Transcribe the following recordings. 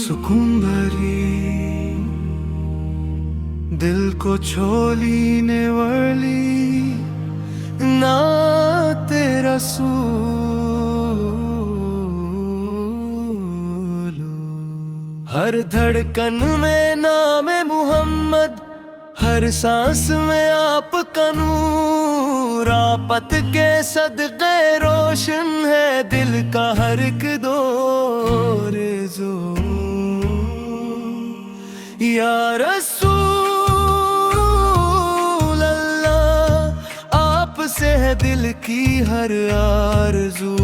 सुकून भरी दिल को छोलीने वाली ना तेरा रसूल। हर धड़कन में नाम मोहम्मद, हर सांस में आपका नूर। आपत के सदक़े रोशन है दिल का हर एक दौर जो। या रसूल अल्लाह आपसे है दिल की हर आरज़ू।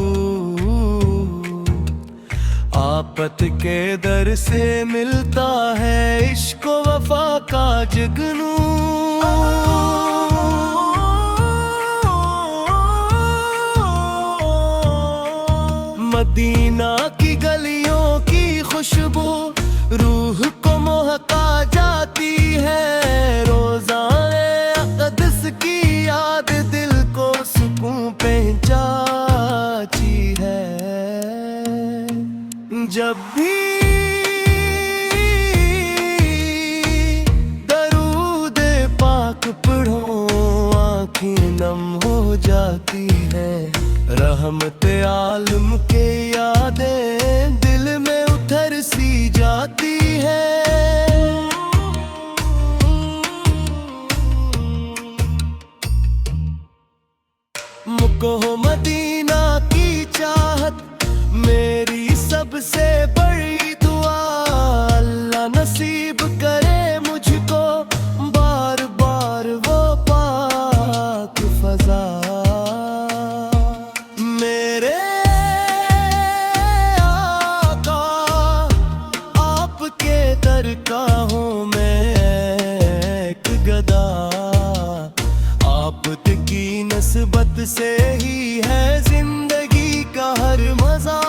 आपत के दर से मिलता है इश्क व वफा का जुगनू। मदीना की गलियों की खुशबू रूह को महका जाती है। रोज़ाए अक़दस की याद दिल को सुकून पहुंचाती है। जब भी दरूद पाक पढ़ो आँखें नम हो जाती है। रहमत आलम के यादें दिल में उतर सी जाती है। मुझको मदीना की चाहत मेरी सबसे बड़ी दुआ। अल्लाह नसीब करे मुझको बार बार वो पाक फज़ा। मेरे आका आपके दर का हूँ मैं एक गदा। आपकी नस्बत से ही है जिंदगी का हर मजा।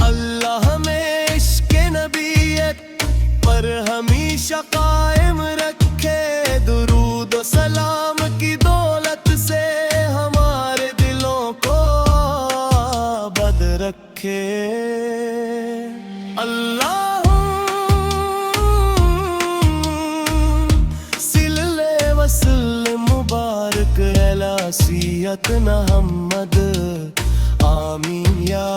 अल्लाह में इश्क़ नबीयत पर हमेशा कायम रखे। दुरूद व सलाम की दौलत से हमारे दिलों को आबाद रखे। अल्लाहुम्मा सिल्ले वसल्लम मुबारक अला सिय्यदना मुहम्मद। आमीन या